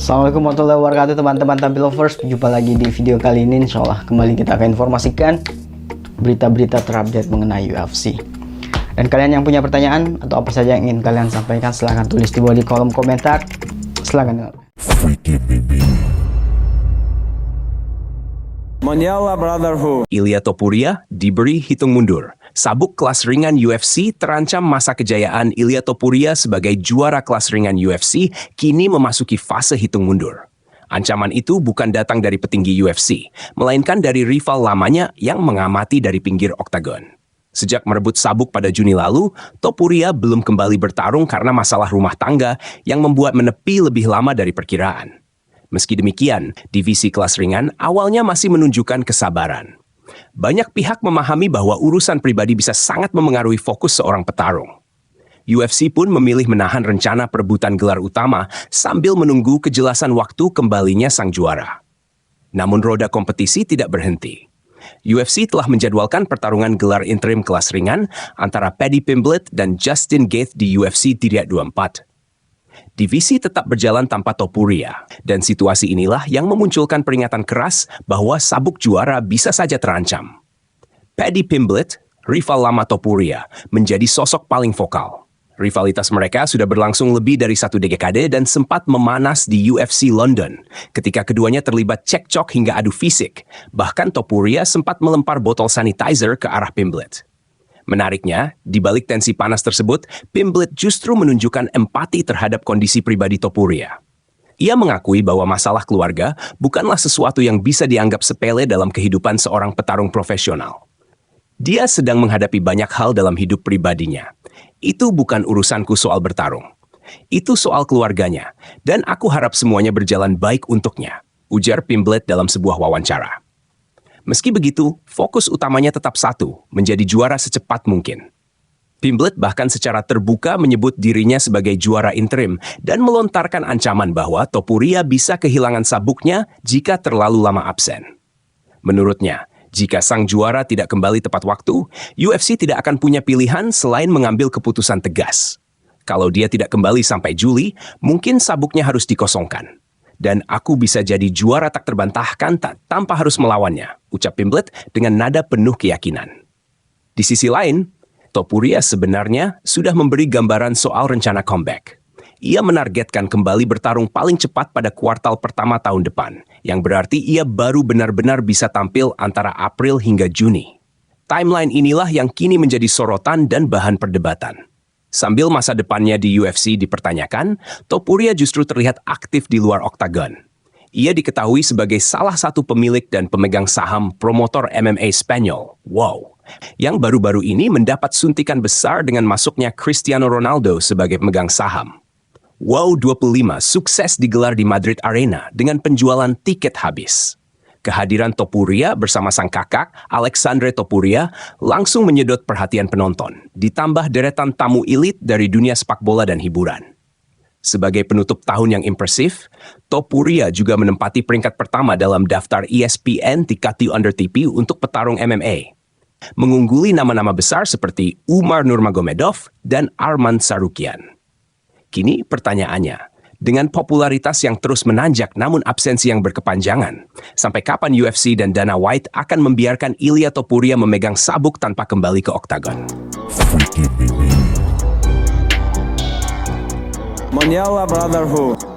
Assalamualaikum warahmatullahi wabarakatuh teman-teman Tampi Lovers. Jumpa lagi di video kali ini. Insyaallah kembali kita akan informasikan berita-berita terupdate mengenai UFC. Dan kalian yang punya pertanyaan atau apa saja yang ingin kalian sampaikan, silahkan tulis di bawah di kolom komentar. Silahkan. Mondial Brotherhood. Ilia Topuria diberi hitung mundur. Sabuk kelas ringan UFC terancam masa kejayaan Ilia Topuria sebagai juara kelas ringan UFC kini memasuki fase hitung mundur. Ancaman itu bukan datang dari petinggi UFC, melainkan dari rival lamanya yang mengamati dari pinggir oktagon. Sejak merebut sabuk pada Juni lalu, Topuria belum kembali bertarung karena masalah rumah tangga yang membuat menepi lebih lama dari perkiraan. Meski demikian, divisi kelas ringan awalnya masih menunjukkan kesabaran. Banyak pihak memahami bahwa urusan pribadi bisa sangat memengaruhi fokus seorang petarung. UFC pun memilih menahan rencana perebutan gelar utama sambil menunggu kejelasan waktu kembalinya sang juara. Namun roda kompetisi tidak berhenti. UFC telah menjadwalkan pertarungan gelar interim kelas ringan antara Paddy Pimblett dan Justin Gaethje di UFC 324. Divisi tetap berjalan tanpa Topuria, dan situasi inilah yang memunculkan peringatan keras bahwa sabuk juara bisa saja terancam. Paddy Pimblett, rival lama Topuria, menjadi sosok paling vokal. Rivalitas mereka sudah berlangsung lebih dari 1 dekade dan sempat memanas di UFC London, ketika keduanya terlibat cekcok hingga adu fisik. Bahkan Topuria sempat melempar botol sanitizer ke arah Pimblett. Menariknya, di balik tensi panas tersebut, Pimblett justru menunjukkan empati terhadap kondisi pribadi Topuria. Ia mengakui bahwa masalah keluarga bukanlah sesuatu yang bisa dianggap sepele dalam kehidupan seorang petarung profesional. Dia sedang menghadapi banyak hal dalam hidup pribadinya. Itu bukan urusanku soal bertarung. Itu soal keluarganya, dan aku harap semuanya berjalan baik untuknya, ujar Pimblett dalam sebuah wawancara. Meski begitu, fokus utamanya tetap satu, menjadi juara secepat mungkin. Pimblett bahkan secara terbuka menyebut dirinya sebagai juara interim dan melontarkan ancaman bahwa Topuria bisa kehilangan sabuknya jika terlalu lama absen. Menurutnya, jika sang juara tidak kembali tepat waktu, UFC tidak akan punya pilihan selain mengambil keputusan tegas. Kalau dia tidak kembali sampai Juli, mungkin sabuknya harus dikosongkan. Dan aku bisa jadi juara tak terbantahkan tanpa harus melawannya, ucap Pimblett dengan nada penuh keyakinan. Di sisi lain, Topuria sebenarnya sudah memberi gambaran soal rencana comeback. Ia menargetkan kembali bertarung paling cepat pada kuartal pertama tahun depan, yang berarti ia baru benar-benar bisa tampil antara April hingga Juni. Timeline inilah yang kini menjadi sorotan dan bahan perdebatan. Sambil masa depannya di UFC dipertanyakan, Topuria justru terlihat aktif di luar oktagon. Ia diketahui sebagai salah satu pemilik dan pemegang saham promotor MMA Spanyol, WOW, yang baru-baru ini mendapat suntikan besar dengan masuknya Cristiano Ronaldo sebagai pemegang saham. WOW 25 sukses digelar di Madrid Arena dengan penjualan tiket habis. Kehadiran Topuria bersama sang kakak, Alexandre Topuria, langsung menyedot perhatian penonton, ditambah deretan tamu elit dari dunia sepak bola dan hiburan. Sebagai penutup tahun yang impresif, Topuria juga menempati peringkat pertama dalam daftar ESPN TKT Under TP untuk petarung MMA. Mengungguli nama-nama besar seperti Umar Nurmagomedov dan Arman Tsarukyan. Kini pertanyaannya, dengan popularitas yang terus menanjak namun absensi yang berkepanjangan, sampai kapan UFC dan Dana White akan membiarkan Ilia Topuria memegang sabuk tanpa kembali ke oktagon? Mondial Brotherhood.